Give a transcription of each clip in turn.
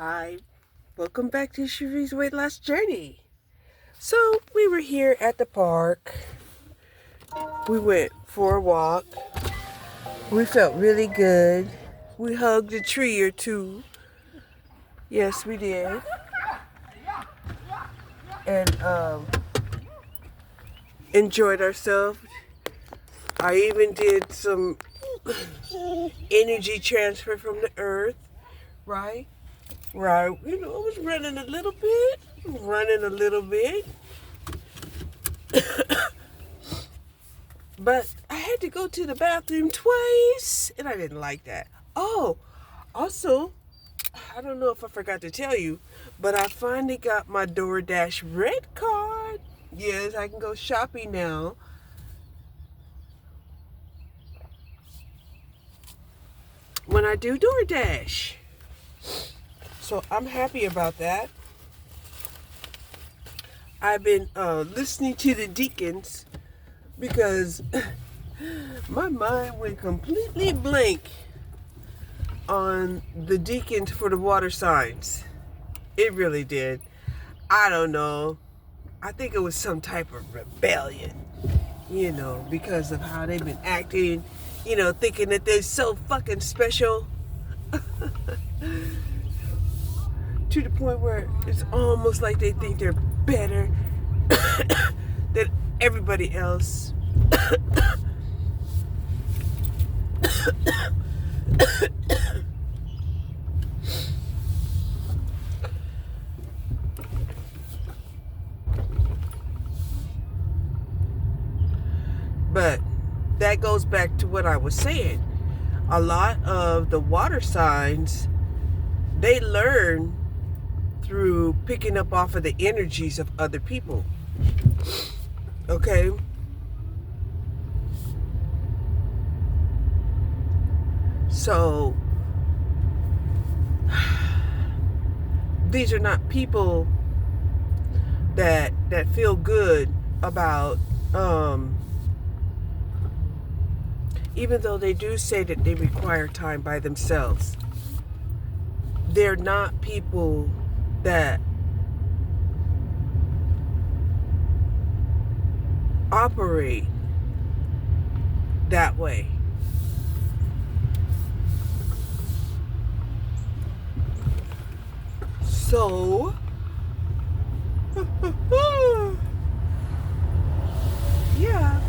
Hi, welcome back to Cherie's Weight Loss Journey. So, we were here at the park. We went for a walk. We felt really good. We hugged a tree or two. Yes, we did. And enjoyed ourselves. I even did some energy transfer from the earth, right? Right. I was running a little bit. But I had to go to the bathroom twice, and I didn't like that. Oh, also, I don't know if I forgot to tell you, but I finally got my DoorDash red card. Yes, I can go shopping now. When I do DoorDash. So I'm happy about that. I've been listening to the deacons because my mind went completely blank on the deacons for the water signs. It really did. I don't know. I think it was some type of rebellion, because of how they've been acting, thinking that they're so fucking special. To the point where it's almost like they think they're better than everybody else. But that goes back to what I was saying. A lot of the water signs, they learn through picking up off of the energies of other people. Okay? So, these are not people that feel good about, even though they do say that they require time by themselves. They're not people that operate that way. So, yeah.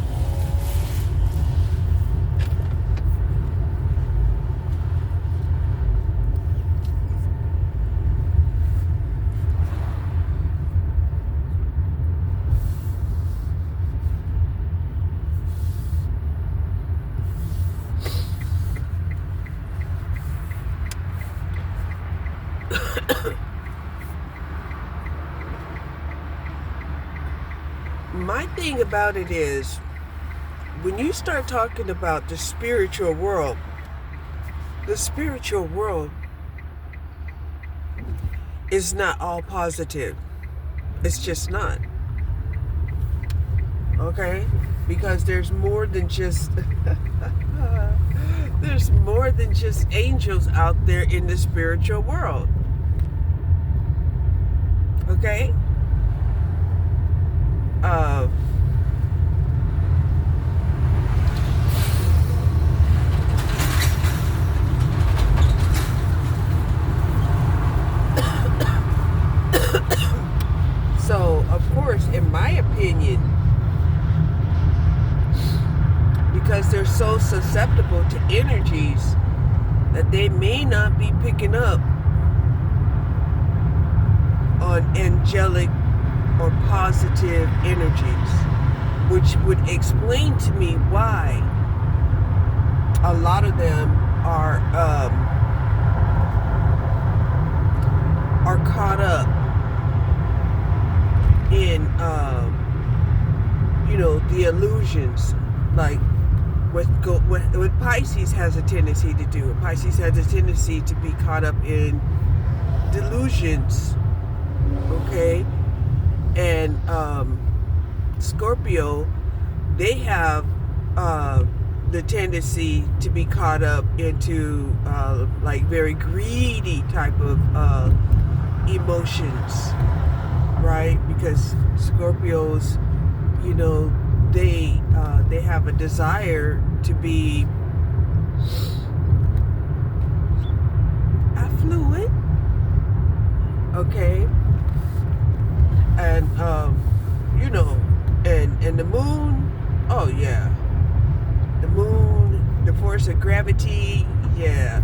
My thing about it is, when you start talking about the spiritual world is not all positive. It's just not. Okay? Because there's more than just angels out there in the spiritual world. Okay? So, of course, in my opinion, because they're so susceptible to energies that they may not be picking up on angelic or positive energies, which would explain to me why a lot of them are caught up in the illusions, like what Pisces has a tendency to do. Pisces has a tendency to be caught up in delusions, okay? And Scorpio, they have the tendency to be caught up into like very greedy type of emotions, right? Because Scorpios, you know, they have a desire to be affluent, okay, and you know, and the moon, oh yeah, the moon, the force of gravity, yeah,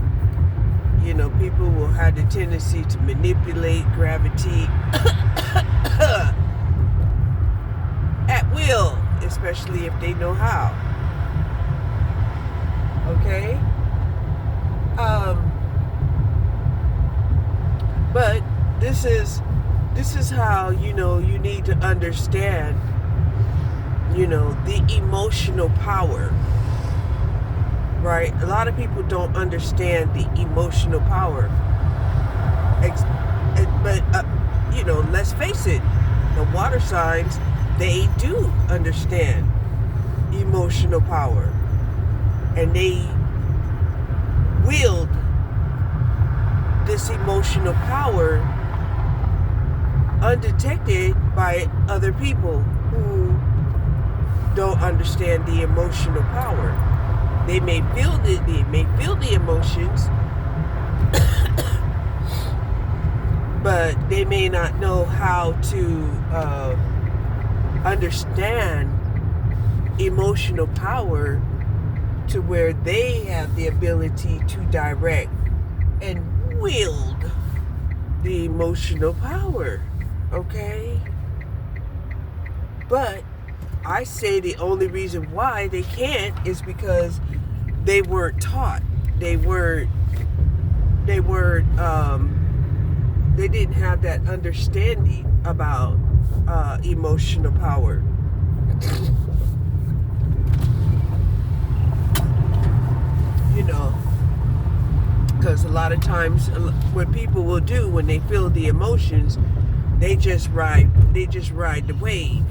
you know, people will have the tendency to manipulate gravity at will, especially if they know how. Okay? But this is how, you know, you need to understand, you know, the emotional power. Right? A lot of people don't understand the emotional power. But you know, let's face it, the water signs, they do understand emotional power, and they wield this emotional power undetected by other people who don't understand the emotional power. They may feel the emotions, but they may not know how to understand emotional power to where they have the ability to direct and wield the emotional power. Okay? But I say the only reason why they can't is because they weren't taught. They didn't have that understanding about emotional power. You know, because a lot of times what people will do when they feel the emotions, they just ride the wave.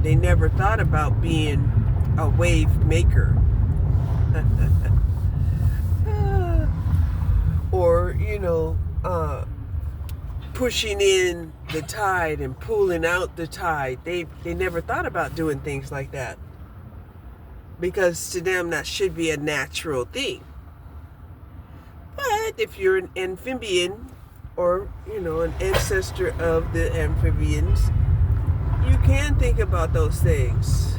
They never thought about being a wave maker. Or, you know, pushing in the tide and pulling out the tide. They never thought about doing things like that. Because to them that should be a natural thing. But if you're an amphibian, or, you know, an ancestor of the amphibians, you can think about those things.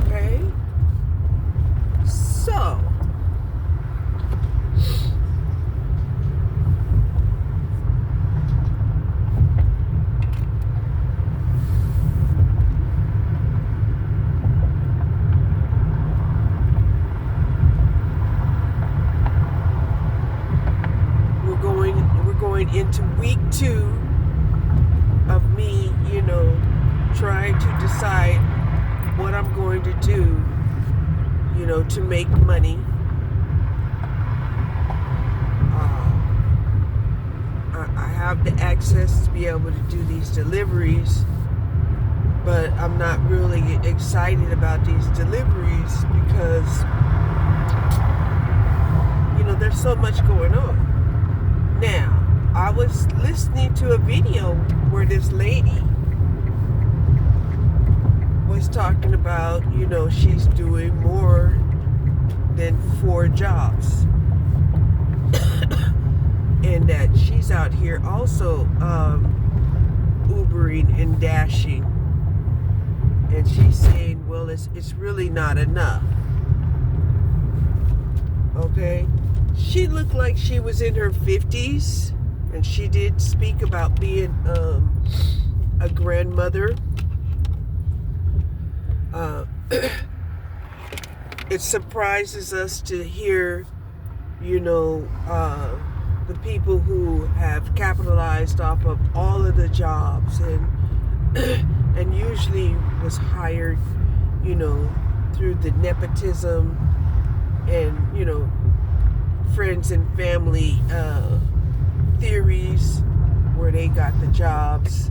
Okay? So, we're going into week 2 of me, you know, trying to decide what I'm going to do, you know, to make money. I have the access to be able to do these deliveries, but I'm not really excited about these deliveries because, you know, there's so much going on. Now, I was listening to a video where this lady was talking about, you know, she's doing more than 4 jobs. And that she's out here also Ubering and dashing. And she's saying, well, it's really not enough. Okay? She looked like she was in her 50s. And she did speak about being a grandmother. It surprises us to hear, you know, the people who have capitalized off of all of the jobs and usually was hired, you know, through the nepotism and, you know, friends and family theories where they got the jobs.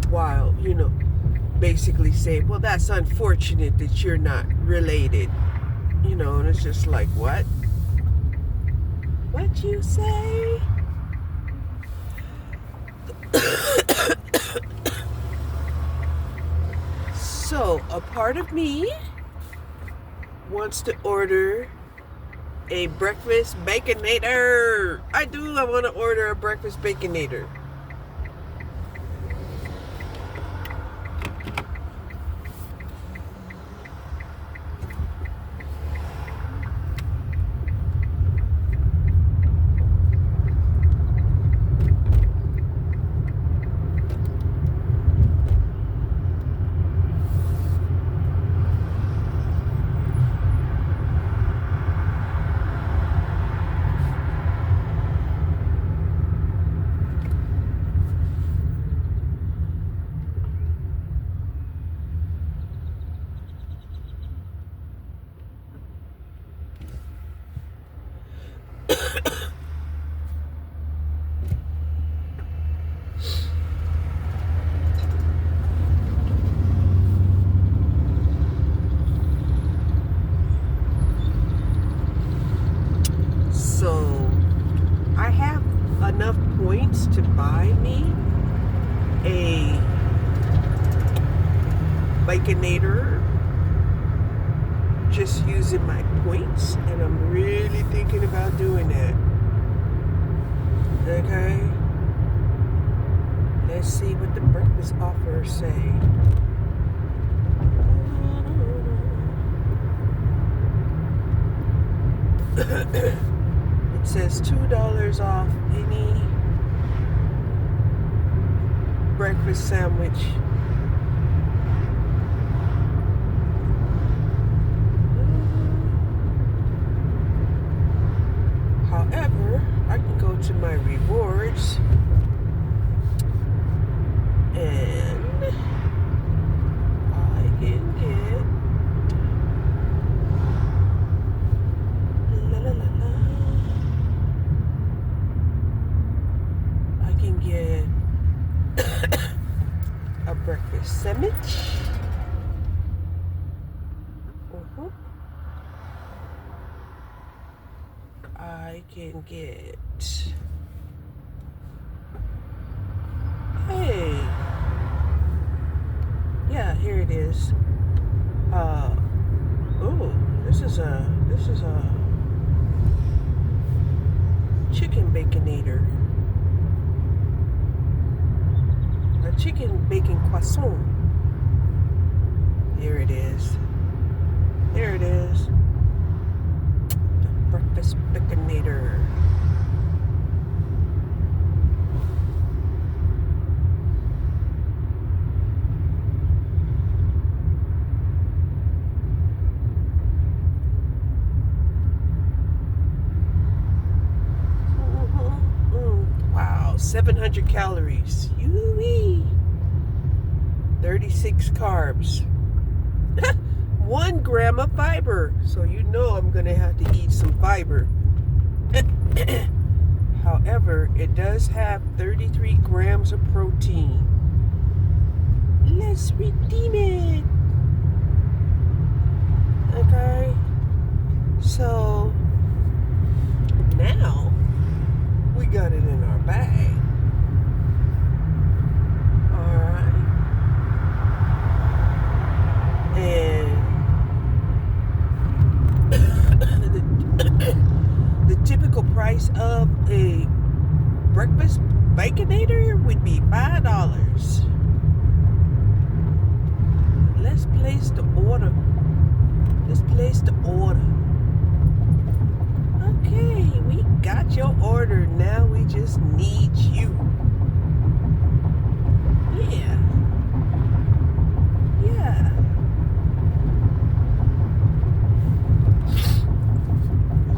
while, basically saying, well, that's unfortunate that you're not related. And it's just like, what? What you say? So, a part of me wants to order a breakfast baconator. I want to order a breakfast baconator. So, I have enough points to buy me a Baconator just using my points, and I'm really thinking about doing that. Okay, let's see what the breakfast offers say. It says $2 off any breakfast sandwich. However, I can go to my rewards and I can get a breakfast sandwich. I can get, hey, yeah, here it is. This is a chicken baconator. A chicken bacon croissant. Here it is. There it is. The breakfast baconator. Wow, 700 calories. Yoo-wee. 36 carbs. 1 gram of fiber. So I'm going to have to eat some fiber. However, it does have 33 grams of protein. Let's redeem it. Okay. So, now, we got it in our bag. Alright. And the typical price of a breakfast baconator would be $5. Let's place the order. Okay, we got your order. Now we just need you. Yeah.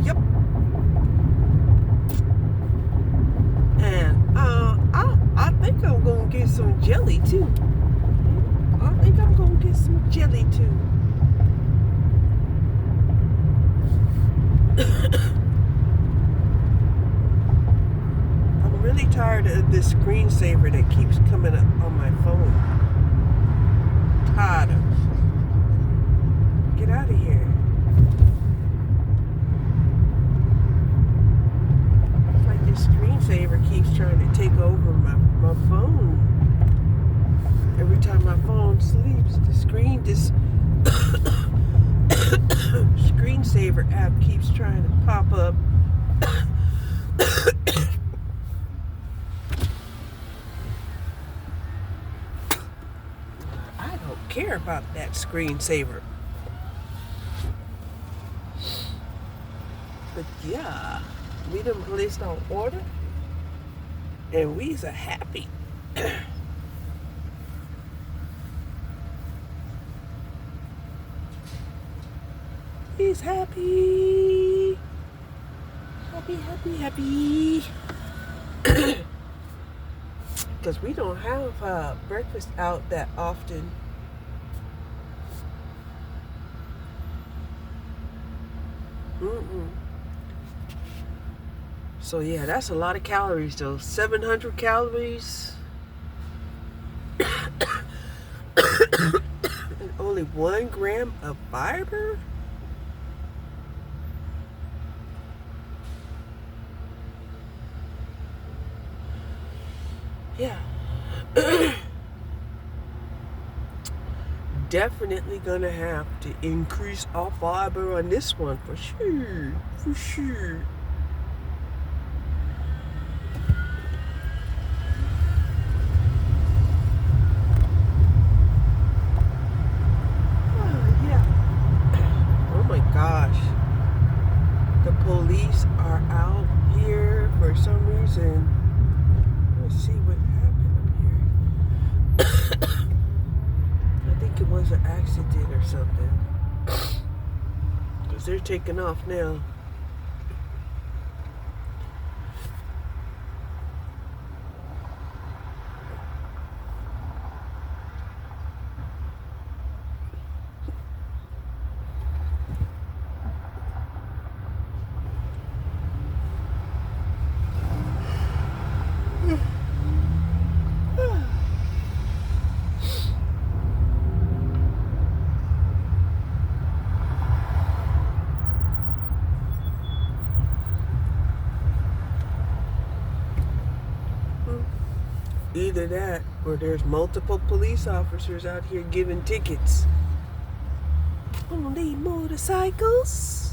Yep. And I think I'm gonna get some jelly too. I'm really tired of of this screensaver that keeps coming up on my phone. Tired of. Get out of here. It's like this screensaver keeps trying to take over my phone. Every time my phone sleeps, this screensaver app keeps trying to pop up. I don't care about that screensaver. But yeah, we done placed our order and we's a happy. He's happy. Happy. Because we don't have breakfast out that often. So yeah, that's a lot of calories though. 700 calories. And only 1 gram of fiber? Yeah. Definitely gonna have to increase our fiber on this one for sure. For sure. Oh, yeah. Oh my gosh. The police are out here for some reason. Let's see what happened up here. I think it was an accident or something. Because they're taking off now. Either that or there's multiple police officers out here giving tickets. Only motorcycles.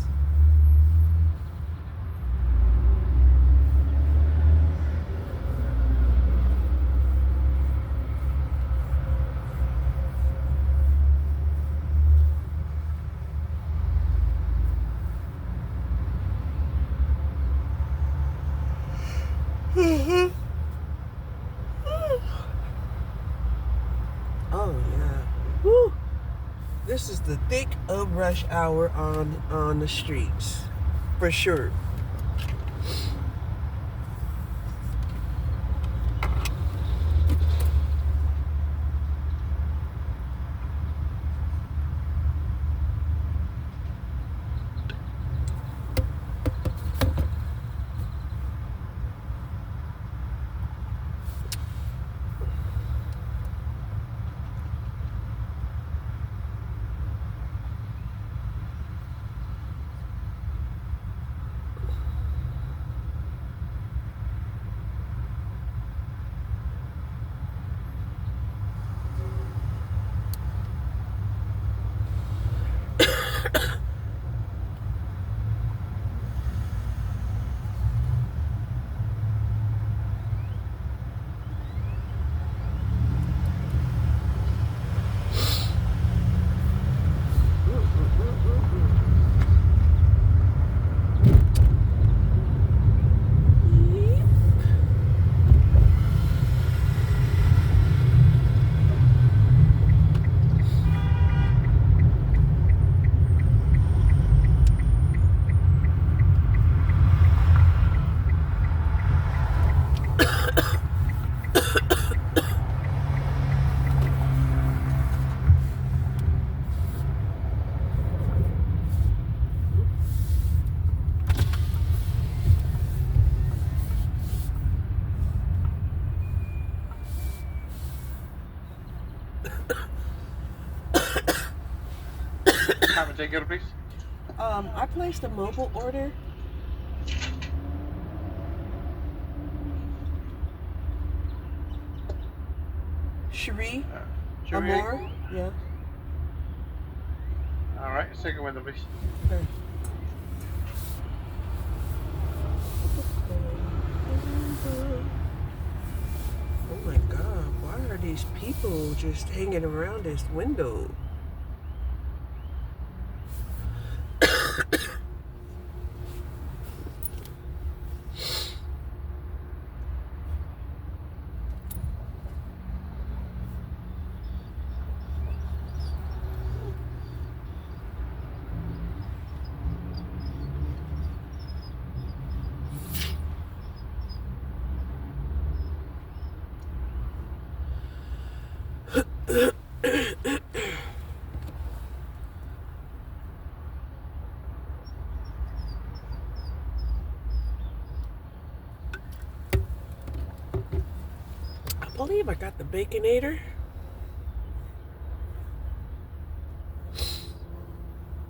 Oh yeah. Woo. This is the thick of rush hour on the streets. For sure. I take your please? I placed a mobile order. Cherie Amore. Yeah. All right, second window, please. Okay. Oh my God, why are these people just hanging around this window? I believe I got the Baconator.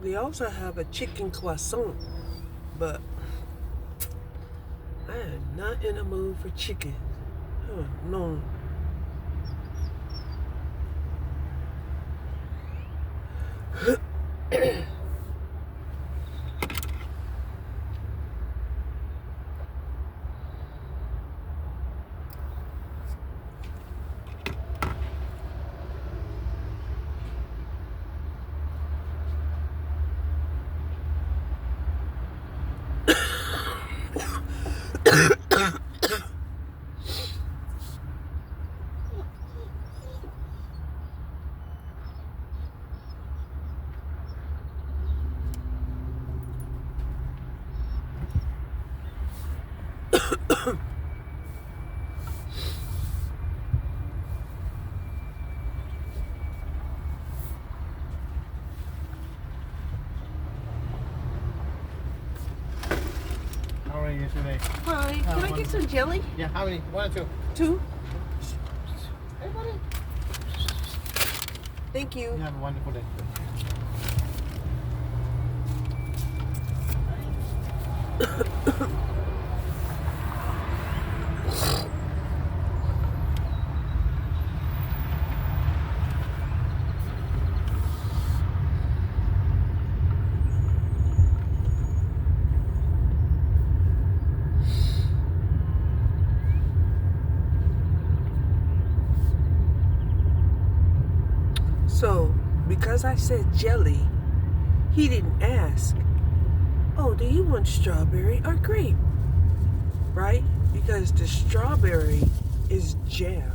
They also have a chicken croissant, but I am not in a mood for chicken. Oh, no. How are you today? Hi, can I get some jelly? Yeah, how many? 1 or 2? 2. Hey, buddy. Thank you. You have a wonderful day. So, because I said jelly, he didn't ask, oh, do you want strawberry or grape? Right? Because the strawberry is jam.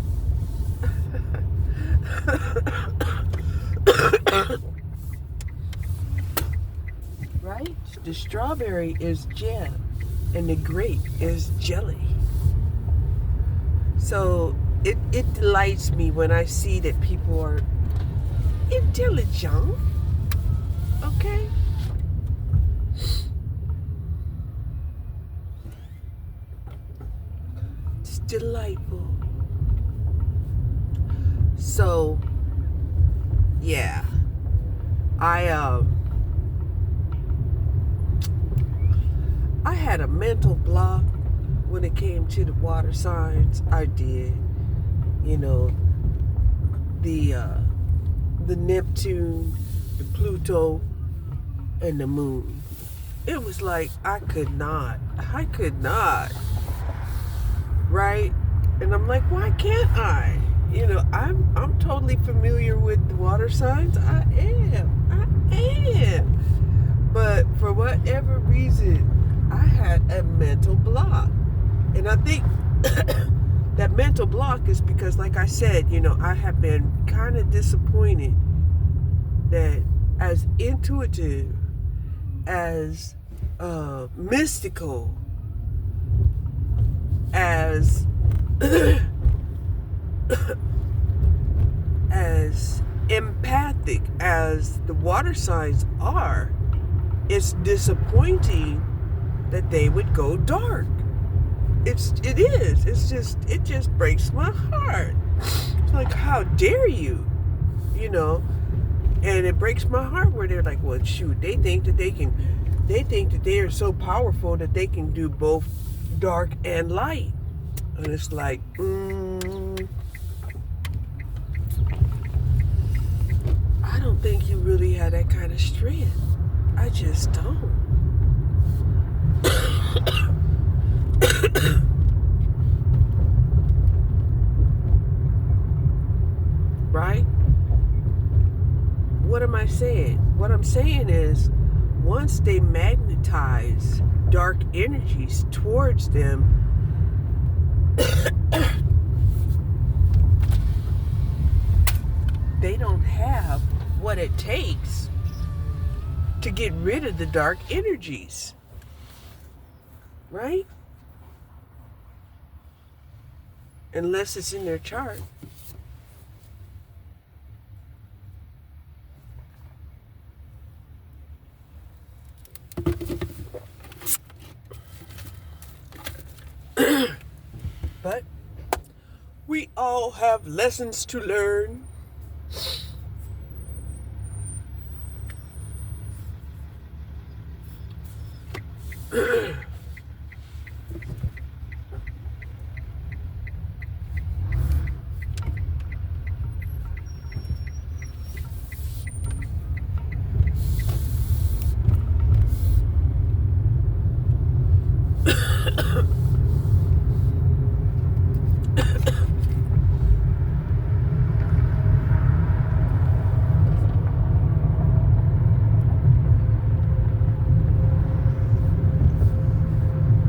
Right? The strawberry is jam and the grape is jelly. So it delights me when I see that people are intelligent. Okay? It's delightful. So, yeah. I had a mental block when it came to the water signs. I did. You know, the Neptune, the Pluto, and the moon. It was like I could not. Right? And I'm like, why can't I? You know, I'm totally familiar with the water signs. I am. But for whatever reason, I had a mental block. And I think that mental block is because, like I said, you know, I have been kind of disappointed that as intuitive, as mystical, as as empathic as the water signs are, it's disappointing that they would go dark. It just breaks my heart. It's like, how dare you? You know, And it breaks my heart where they're like, well, shoot, they think that they are so powerful that they can do both dark and light. And it's like, I don't think you really have that kind of strength. I just don't. Right? What am I saying? What I'm saying is, once they magnetize dark energies towards them, they don't have what it takes to get rid of the dark energies. Right? Unless it's in their chart. But we all have lessons to learn.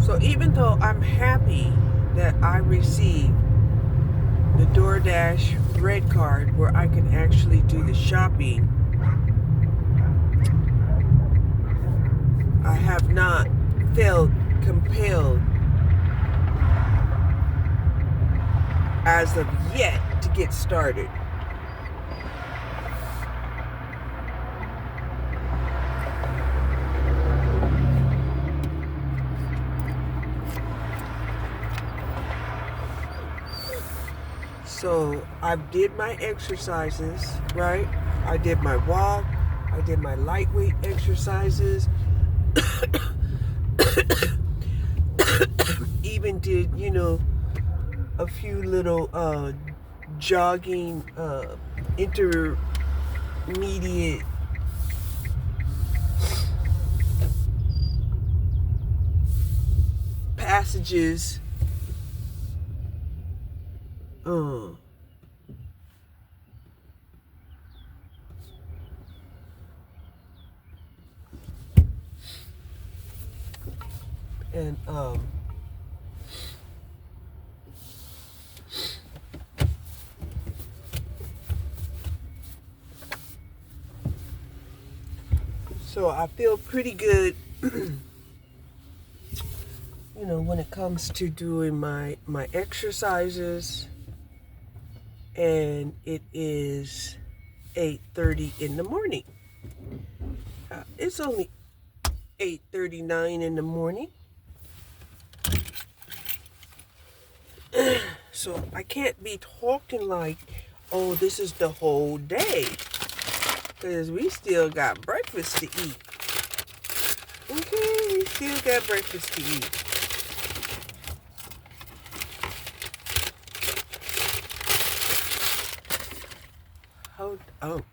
So even though I'm happy that I received the DoorDash red card where I can actually do the shopping, I have not felt compelled as of yet to get started. So I did my exercises, right? I did my walk. I did my lightweight exercises. Even did, a few little jogging intermediate passages. And so I feel pretty good, when it comes to doing my exercises. And it is 8:30 in the morning. It's only 8:39 in the morning. So I can't be talking like, oh, this is the whole day. Because we still got breakfast to eat. Okay, we still got breakfast to eat. Hold on.